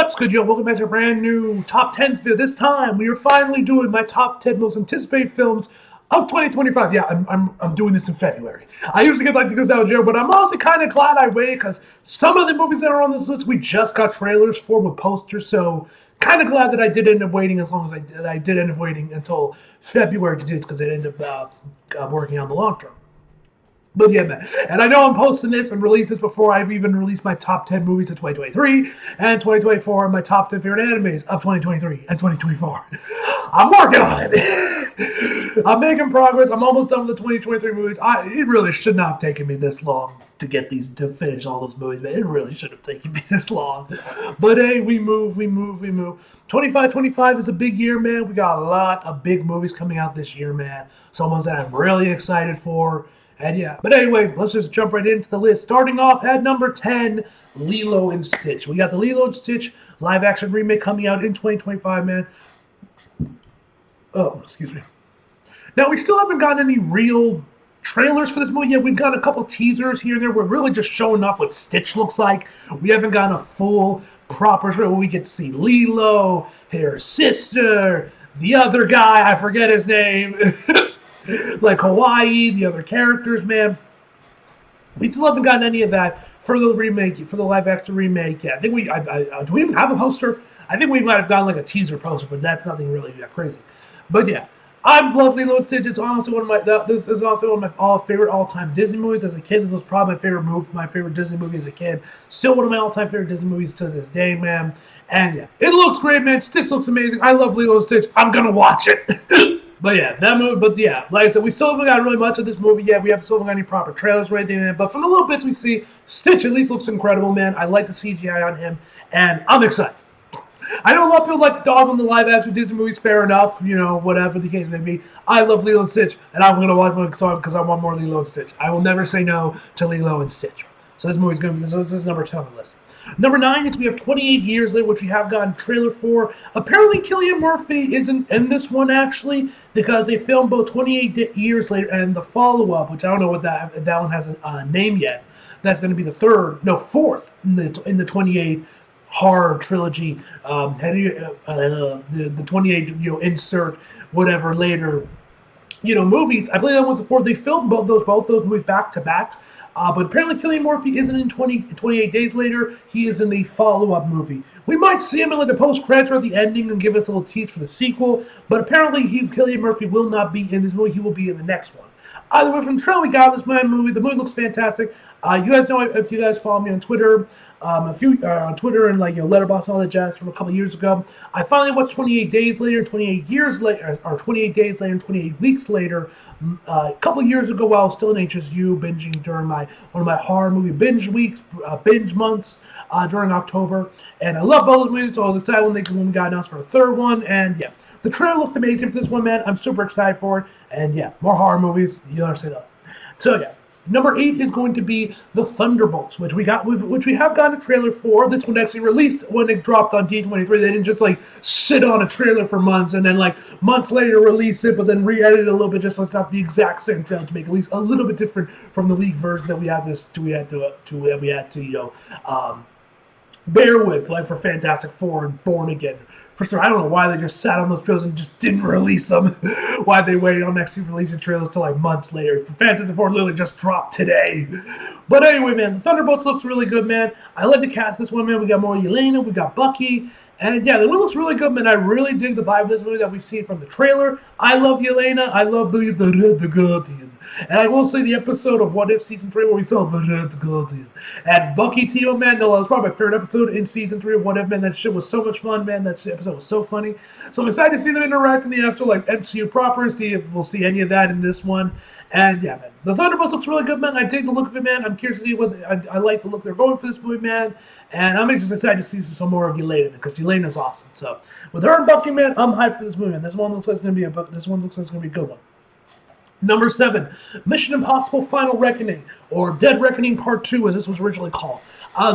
What's good, yo? Welcome back to a brand new Top 10 video. This time, we are finally doing my Top 10 most anticipated films of 2025. Yeah, I'm doing this in February. I usually get like this out of jail, but I'm honestly kind of glad I waited because some of the movies that are on this list, we just got trailers for with posters, so kind of glad that I did end up waiting as long as I did. I did end up waiting until February to do this because it ended up working on the long term. But yeah, man. And I know I'm posting this and release this before I've even released my top 10 movies of 2023 and 2024 and my top 10 favorite animes of 2023 and 2024. I'm working on it. I'm making progress. I'm almost done with the 2023 movies. It really should not have taken me this long to get these, to finish all those movies, man. It really should have taken me this long. But hey, we move. 25 is a big year, man. We got a lot of big movies coming out this year, man. Some ones that I'm really excited for. And yeah, but anyway, let's just jump right into the list. Starting off at number 10, Lilo and Stitch. We got the Lilo and Stitch live action remake coming out in 2025, man. Oh, excuse me. Now, we still haven't gotten any real trailers for this movie yet. We've got a couple teasers here and there. We're really just showing off what Stitch looks like. We haven't gotten a full, proper trailer where we get to see Lilo, her sister, the other guy, I forget his name. Like Hawaii, the other characters, man. We still haven't gotten any of that for the remake, for the live action remake. Yeah, I think do we even have a poster? I think we might have gotten like a teaser poster, but that's nothing really that crazy. But yeah, I love Lilo and Stitch. It's honestly one of my this is also one of my favorite all-time Disney movies. As a kid, this was probably my favorite Disney movie as a kid. Still one of my all-time favorite Disney movies to this day, man. And yeah, it looks great, man. Stitch looks amazing. I love Lilo and Stitch. I'm gonna watch it. But yeah, that movie. But yeah, like I said, we still haven't got really much of this movie yet. We still haven't got any proper trailers or anything. But from the little bits we see, Stitch at least looks incredible, man. I like the CGI on him, and I'm excited. I know a lot of people like the dog on the live action Disney movies. Fair enough, you know, whatever the case may be. I love Lilo and Stitch, and I'm gonna watch one because I want more Lilo and Stitch. I will never say no to Lilo and Stitch. So this movie's gonna be. So this is number 10 on the list. Number 9 is we have 28 Years Later, which we have gotten a trailer for. Apparently, Cillian Murphy isn't in this one, actually, because they filmed both 28 Years Later and the follow-up, which I don't know what that one has a name yet. That's going to be the fourth in the 28 horror trilogy. The 28, insert whatever later, movies. I believe that one's the fourth. They filmed both those movies back to back. But apparently Cillian Murphy isn't in 28 Days Later. He is in the follow-up movie. We might see him in like the post-credits or the ending and give us a little tease for the sequel. But apparently Cillian Murphy will not be in this movie. He will be in the next one. Either way, from the trailer we got this movie. The movie looks fantastic. You guys know, if you guys follow me on Twitter, on Twitter and Letterboxd and all that jazz from a couple years ago, I finally watched 28 Days Later, 28 Years Later, or 28 Days Later, and 28 Weeks Later. A couple years ago, while I was still in HSU, binging during one of my horror movie binge weeks, binge months during October, and I love both movies, so I was excited when we got announced for a third one, and yeah. The trailer looked amazing for this one, man. I'm super excited for it. And yeah, more horror movies. You understand that. So yeah, number 8 is going to be The Thunderbolts, which we have gotten a trailer for. This one actually released when it dropped on D23. They didn't just sit on a trailer for months and then months later release it, but then re-edit it a little bit just so it's not the exact same trailer to make at least a little bit different from the leaked version that we had to bear with, like for Fantastic Four and Born Again. For sure, I don't know why they just sat on those trailers and just didn't release them. Why they waited on actually releasing trailers till months later. Fantastic Four literally just dropped today. But anyway, man, the Thunderbolts looks really good, man. I like the cast this one, man. We got more Yelena, we got Bucky. And yeah, the one looks really good, man. I really dig the vibe of this movie that we've seen from the trailer. I love Yelena. I love the Guardian. And I will say the episode of What If Season 3 where we saw the Red Guardian. And Bucky Timo, man, that was probably my favorite episode in Season 3 of What If, man. That shit was so much fun, man. That episode was so funny. So I'm excited to see them interact in the actual MCU proper, see if we'll see any of that in this one. And yeah, man, the Thunderbolts looks really good, man. I dig the look of it, man. I'm curious to see what I like the look they're going for this movie, man. And I'm just excited to see some more of Yelena because Yelena's awesome. So with her and Bucky, man, I'm hyped for this movie, man. This one looks like it's gonna be a good one. Number 7, Mission Impossible Final Reckoning, or Dead Reckoning Part 2, as this was originally called.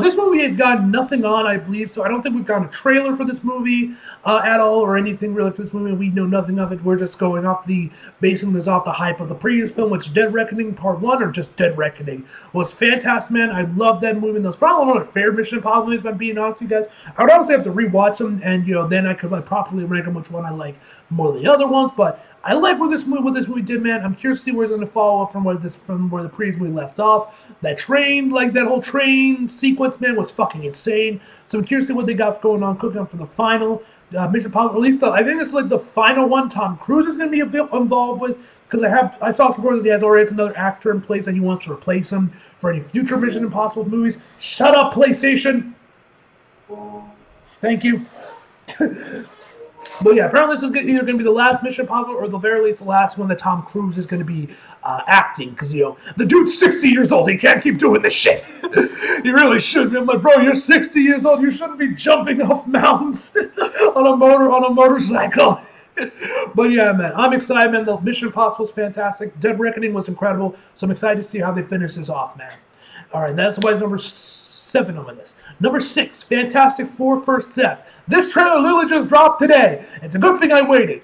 This movie we've gotten nothing on, I believe, so I don't think we've gotten a trailer for this movie at all, or anything really for this movie. We know nothing of it. We're just basing this off the hype of the previous film, which Dead Reckoning Part 1, or just Dead Reckoning, was fantastic, man. I love that movie. That's probably one of the favorite Mission Impossible movies, if I'm being honest with you guys. I would honestly have to rewatch them, and, then I could properly rank them, which one I like more than the other ones, but I like what this movie did, man. I'm curious to see where it's going to follow up from where the previous movie left off. That whole train sequence, man, was fucking insane. So I'm curious to see what they got going on, cooking up for the final Mission Impossible. At least I think it's like the final one. Tom Cruise is going to be involved with, because I saw some reports that he has already another actor in place that he wants to replace him for any future Mission Impossible movies. Shut up, PlayStation. Thank you. But yeah, apparently this is either going to be the last Mission Impossible or the very least the last one that Tom Cruise is going to be acting. Because, the dude's 60 years old. He can't keep doing this shit. You really shouldn't. I'm like, bro, you're 60 years old. You shouldn't be jumping off mountains on a motorcycle. But yeah, man, I'm excited, man. The Mission Impossible is fantastic. Dead Reckoning was incredible. So I'm excited to see how they finish this off, man. All right, that's why it's number 7 on my list. Number 6, Fantastic Four First Step. This trailer literally just dropped today. It's a good thing I waited.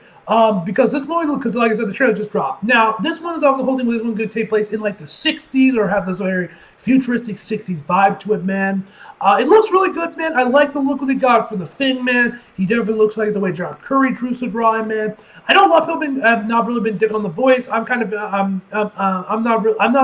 Because this movie, because like I said, the trailer just dropped. Now, this one is also the whole thing. This one's going to take place in like the 60s or have this very futuristic 60s vibe to it, man. It looks really good, man. I like the look that they got for the Thing, man. He definitely looks like the way John Curry drew to draw him, man. I know a lot of people have not really been digging on the voice. I'm not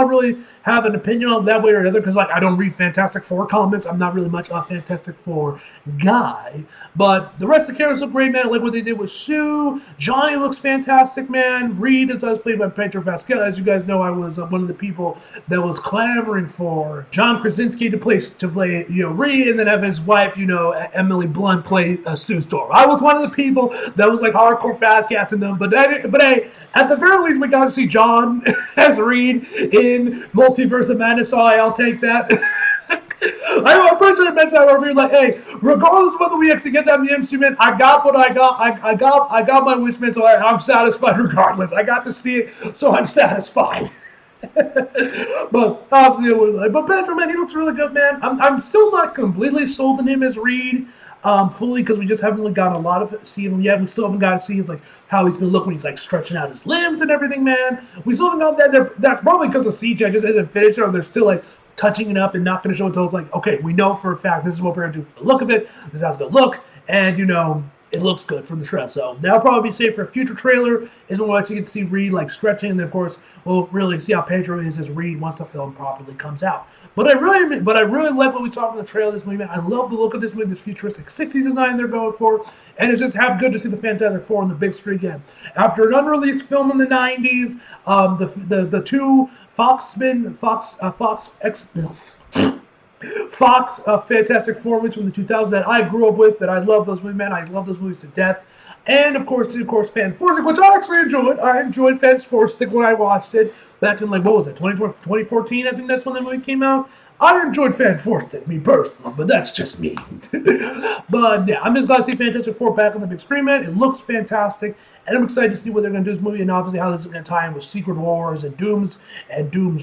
really have an opinion on that way or the other because like I don't read Fantastic Four comics. I'm not really much of a Fantastic Four guy. But the rest of the characters look great, man. I like what they did with Sue. Johnny looks fantastic, man. Reed, as I was played by Pedro Pascal. As you guys know, I was one of the people that was clamoring for John Krasinski to play Reed, and then have his wife, Emily Blunt play Sue Storm. I was one of the people that was like hardcore fat casting them, but hey, at the very least, we got to see John as Reed in Multiverse of Madness. So I'll take that. I'm pretty sure I mentioned that where we were like, hey, regardless of whether we actually get that in the MCU, man, I got what I got. I got my wish, man, so I'm satisfied regardless. I got to see it, so I'm satisfied. But obviously, but Benjamin, man, he looks really good, man. I'm still not completely sold on him as Reed. Fully because we just haven't really gotten a lot of it, see him yet. We still haven't got to see his how he's gonna look when he's stretching out his limbs and everything, man. We still haven't got that. That's probably because the CGI just isn't finished, or they're still touching it up and not gonna show it until it's okay, we know for a fact this is what we're gonna do for the look of it. This is how it's gonna look, and it looks good from the trailer. So that'll probably be safe for a future trailer. Is when we'll actually get to see Reed stretching, and then of course we'll really see how Pedro is as Reed once the film properly comes out. But I really like what we saw from the trailer of this movie, man. I love the look of this movie, this futuristic 60s design they're going for, and it's just good to see the Fantastic Four on the big screen again. After an unreleased film in the 90s, the two Fox Fantastic Four movies from the 2000s that I grew up with, that I love those movies, man. I love those movies to death. And of course, Fantastic, which I actually enjoyed. I enjoyed Fantastic when I watched it back in what was it, 2014? I think that's when that movie came out. I enjoyed Fantastic, me personally, but that's just me. But yeah, I'm just glad to see Fantastic Four back on the big screen, man. It looks fantastic, and I'm excited to see what they're going to do with this movie, and obviously how this is going to tie in with Secret Wars and Doom's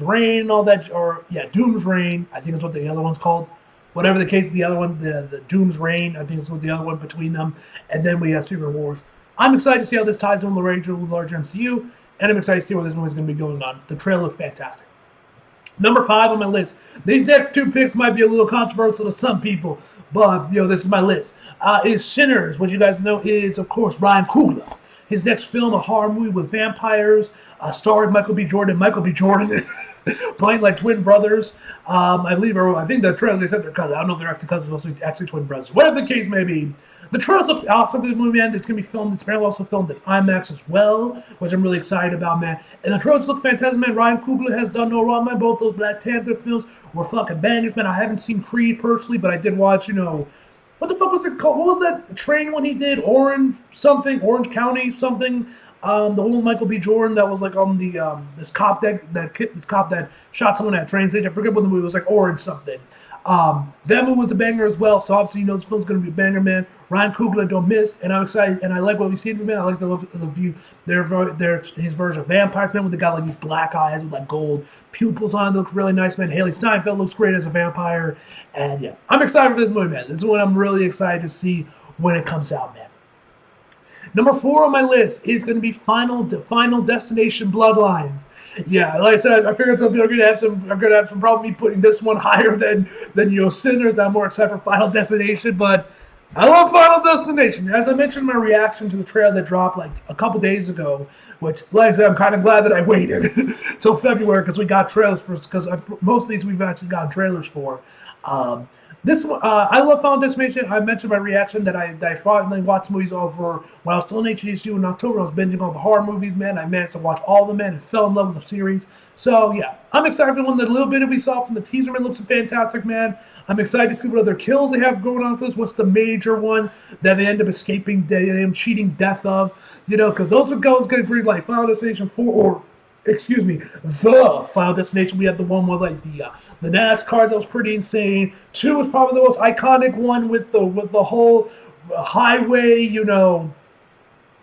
Reign and all that. Doom's Reign, I think is what the other one's called. Whatever the case, the other one, the Doom's Reign, I think is what the other one between them, and then we have Secret Wars. I'm excited to see how this ties in with the larger MCU, and I'm excited to see where this movie is going to be going on. The trailer looks fantastic. Number 5 on my list. These next 2 picks might be a little controversial to some people, but this is my list. Is Sinners, which you guys know is, of course, Ryan Coogler. His next film, a horror movie with vampires, starring Michael B. Jordan. Playing like twin brothers. I think the trailers they said they're cousins. I don't know if they're actually cousins, or actually twin brothers. Whatever the case may be. The trailers look awesome for the movie, man. It's going to be filmed. It's apparently also filmed at IMAX as well, which I'm really excited about, man. And the trailers look fantastic, man. Ryan Coogler has done no wrong, man. Both those Black Panther films were fucking bangers, man. I haven't seen Creed personally, but I did watch, what the fuck was it called? What was that train one he did? Orange County something. The one with Michael B. Jordan that was on the this cop that shot someone at a train station. I forget what the movie was, Orange something. That movie was a banger as well. So obviously, this film's gonna be a banger, man. Ryan Coogler don't miss, and I'm excited, and I like what we see from him, man. I like the view, his version of vampires, man, with the guy like these black eyes with like gold pupils on. It looks really nice, man. Haley Steinfeld looks great as a vampire, and yeah, I'm excited for this movie, man. This is what I'm really excited to see when it comes out, man. Number 4 on my list is going to be Final Destination Bloodlines. Yeah, like I said, I figured some people are going to have some problem me putting this one higher than Sinners. I'm more excited for Final Destination, but I love Final Destination. As I mentioned in my reaction to the trailer that dropped like a couple days ago, which, like I said, I'm kind of glad that I waited till February because we got trailers for, because most of these we've actually gotten trailers for. This one, I love Final Destination. I mentioned my reaction that I finally watched movies over when I was still in HDSU in October. I was binging all the horror movies, man. I managed to watch all of them, man, and fell in love with the series. So, yeah, I'm excited for the one. The little bit we saw from the teaser, man, looks fantastic, man. I'm excited to see what other kills they have going on for this. What's the major one that they end up escaping, cheating death of? Because those are going to be like Final Destination 4 or excuse me, the Final Destination. We had the one with like the NASCAR that was pretty insane. 2 was probably the most iconic one with the whole highway,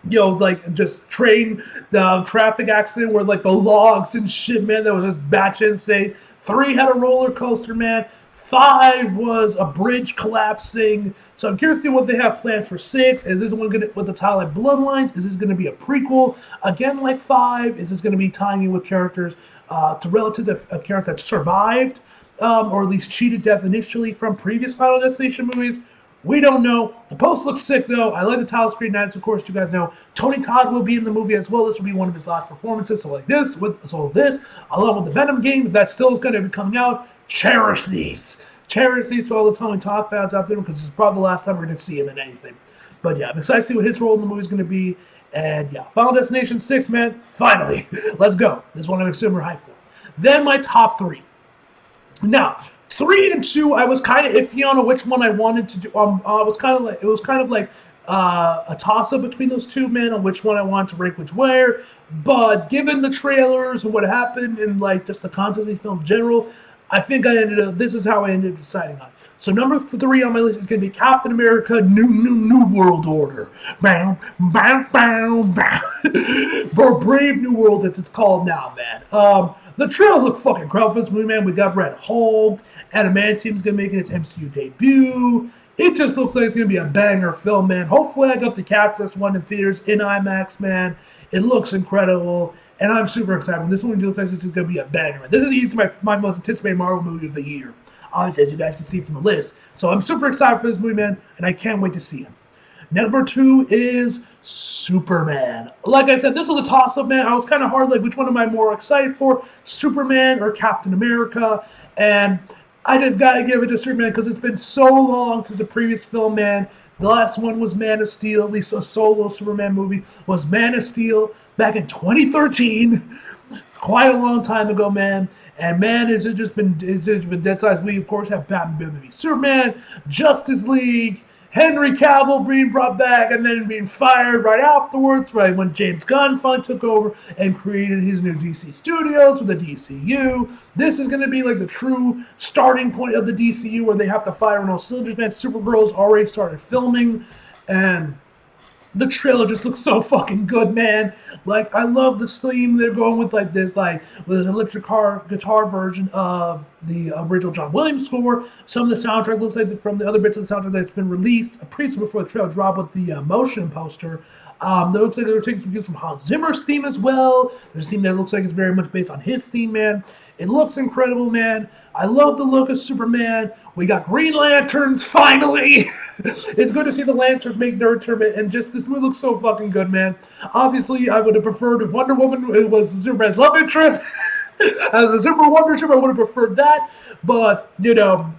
like just train the traffic accident where like the logs and shit, man, that was just batshit insane. 3 had a roller coaster, man. 5 was a bridge collapsing. So I'm curious to see what they have planned for 6. Is this one going to, with the title like Bloodlines? Is this going to be a prequel? Again, like 5? Is this going to be tying in with characters, to relatives of characters that survived, or at least cheated death initially from previous Final Destination movies? We don't know. The post looks sick, though. I like the title screen. As of course, you guys know, Tony Todd will be in the movie as well. This will be one of his last performances. So like this, along with the Venom game, that still is going to be coming out. Cherish these to all the Tony Todd fans out there, because this is probably the last time we're going to see him in anything. But yeah, I'm excited to see what his role in the movie is going to be. And yeah, Final Destination 6, man. Finally, let's go. This is one I'm super hyped for. Then my top 3. Now, 3 and 2, I was kind of iffy on which one I wanted to do. It was kind of like a toss-up between those two, man, on which one I wanted to rank which where. But given the trailers and what happened and like just the content of the film in general, I think this is how I ended up deciding on. So number 3 on my list is going to be Captain America: New World Order. Bam, bam, bam, bam. Or Brave New World, as it's called now, man. The trailers look fucking incredible for this movie, man. We got Red Hulk. Adamantium's going to make its MCU debut. It just looks like it's going to be a banger film, man. Hopefully I got to catch this one in theaters in IMAX, man. It looks incredible. And I'm super excited. This one looks like it's going to be a banger, man. This is easily my most anticipated Marvel movie of the year. Obviously, as you guys can see from the list. So I'm super excited for this movie, man. And I can't wait to see him. Number 2 is Superman. Like I said, this was a toss-up, man. I was kind of hard, like, which one am I more excited for? Superman or Captain America? And I just gotta give it to Superman because it's been so long since the previous film, man. The last one was Man of Steel, at least a solo Superman movie, was Man of Steel back in 2013. Quite a long time ago, man. And man, it's just been dead size. We of course have Batman v Superman, Justice League, Henry Cavill being brought back and then being fired right afterwards, right when James Gunn finally took over and created his new DC Studios with the DCU. This is going to be like the true starting point of the DCU where they have to fire on all cylinders, man. Supergirl's already started filming, and the trailer just looks so fucking good, man. Like, I love the theme they're going with, like this, like with this electric guitar version of the original John Williams score. Some of the soundtrack looks like from the other bits of the soundtrack that's been released previously before the trailer dropped with the motion poster. That looks like they're taking some cues from Hans Zimmer's theme as well. There's a theme that looks like it's very much based on his theme, man. It looks incredible, man. I love the look of Superman. We got Green Lanterns, finally! It's good to see the Lanterns make their return, and just this movie looks so fucking good, man. Obviously, I would have preferred if Wonder Woman was Superman's love interest. As a Super Wonder Woman, I would have preferred that, but,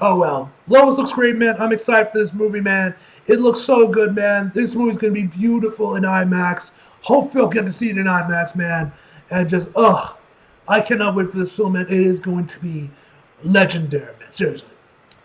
oh well. Lois looks great, man. I'm excited for this movie, man. It looks so good, man. This movie's going to be beautiful in IMAX. Hopefully I'll get to see it in IMAX, man. And just, I cannot wait for this film, man. It is going to be legendary, man. Seriously.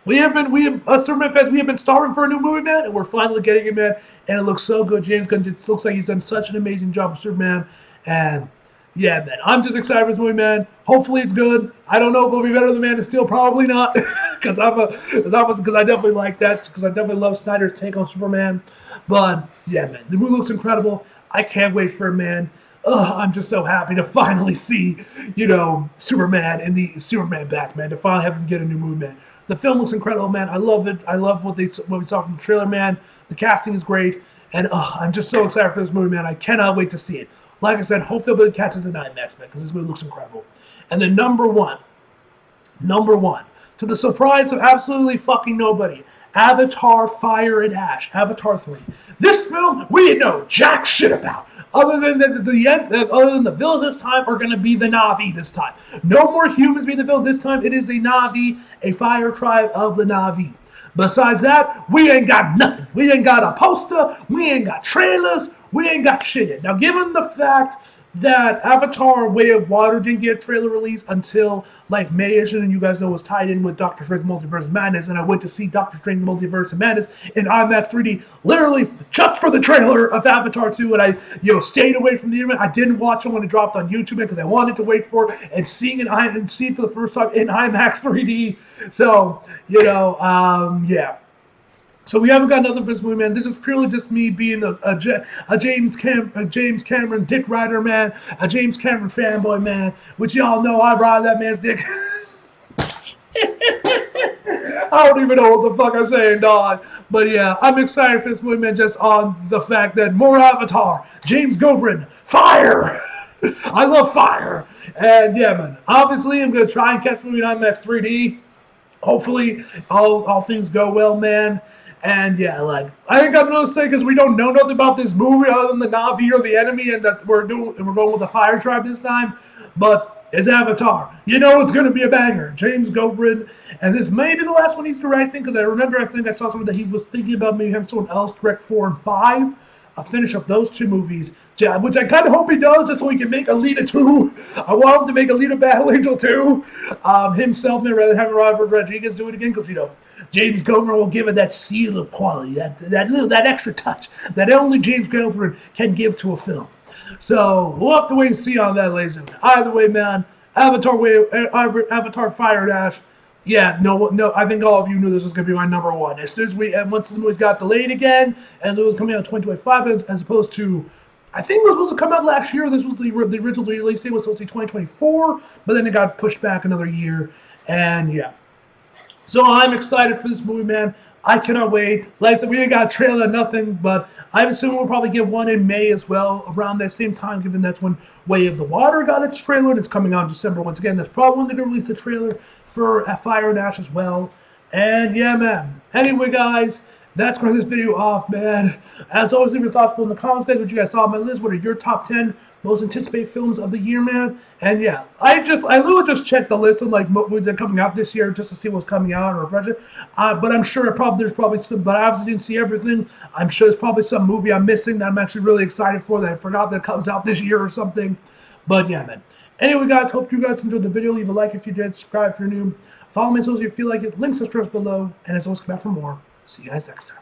Us Superman fans, we have been starving for a new movie, man, and we're finally getting it, man. And it looks so good. James Gunn looks like he's done such an amazing job with Superman. And yeah, man, I'm just excited for this movie, man. Hopefully it's good. I don't know if it'll be better than Man of Steel. Probably not, because I definitely like that, because I definitely love Snyder's take on Superman. But yeah, man, the movie looks incredible. I can't wait for it, man. Ugh, I'm just so happy to finally see, Superman and the Superman back, man. To finally have him get a new movie, man. The film looks incredible, man. I love it. I love what we saw from the trailer, man. The casting is great, and I'm just so excited for this movie, man. I cannot wait to see it. Like I said, hope they'll catch us in IMAX, man, because this movie looks incredible. And then number one, to the surprise of absolutely fucking nobody, Avatar: Fire and Ash, Avatar 3. This film we didn't know jack shit about. Other than the villains this time are going to be the Na'vi this time. No more humans being the villain this time. It is a Na'vi, a fire tribe of the Na'vi. Besides that, we ain't got nothing. We ain't got a poster. We ain't got trailers. We ain't got shit yet. Now, given the fact that Avatar: Way of Water didn't get a trailer release until like May-ish, and you guys know it was tied in with Doctor Strange Multiverse of Madness, and I went to see Doctor Strange Multiverse of Madness in IMAX 3D literally just for the trailer of Avatar 2, and I stayed away from the internet. I didn't watch it when it dropped on YouTube because I wanted to wait for it and see it for the first time in IMAX 3D. So yeah. So we haven't got another for this movie, man. This is purely just me being a James Cameron dick rider, man. A James Cameron fanboy, man. Which y'all know I ride that man's dick. I don't even know what the fuck I'm saying, dog. But yeah, I'm excited for this movie, man, just on the fact that more Avatar, James Gobrin, fire! I love fire! And yeah, man, obviously I'm going to try and catch the movie in IMAX 3D. Hopefully, all things go well, man. And yeah, like I ain't got nothing to say because we don't know nothing about this movie other than the Na'vi or the enemy, and that we're going with the Fire Tribe this time. But it's Avatar. You know it's gonna be a banger. James Gobrin, and this may be the last one he's directing because I think I saw something that he was thinking about maybe having someone else direct 4 and 5. I'll finish up those 2 movies, which I kind of hope he does, just so he can make Alita 2. I want him to make Alita Battle Angel 2 himself, man, rather than having Robert Rodriguez do it again, because James Gobrin will give it that seal of quality, that extra touch that only James Gobrin can give to a film. So we'll have to wait and see on that, ladies and gentlemen. Either way, man, Avatar: Fire and Ash. Yeah, no. I think all of you knew this was going to be my number one. As soon as once the movies got delayed again, and it was coming out in 2025, as opposed to, I think it was supposed to come out last year. This was the original release date was supposed to be 2024, but then it got pushed back another year. And yeah. So I'm excited for this movie, man. I cannot wait. Like I said, we didn't got a trailer, nothing, but I'm assuming we'll probably get one in May as well, around that same time, given that's when Way of the Water got its trailer, and it's coming out in December once again. That's probably when they're going to release the trailer for Fire and Ash as well. And yeah, man. Anyway, guys, that's going to this video off, man. As always, leave your thoughts below in the comments, guys. What you guys saw on my list. What are your top 10 most anticipated films of the year, man? And yeah, I literally just checked the list of like movies that are coming out this year just to see what's coming out or refresh it. But I'm sure there's probably some, but I obviously didn't see everything. I'm sure there's probably some movie I'm missing that I'm actually really excited for that I forgot that comes out this year or something. But yeah, man. Anyway, guys, hope you guys enjoyed the video. Leave a like if you did. Subscribe if you're new. Follow me on social if you feel like it. Links to description below. And as always, come back for more. See you guys next time.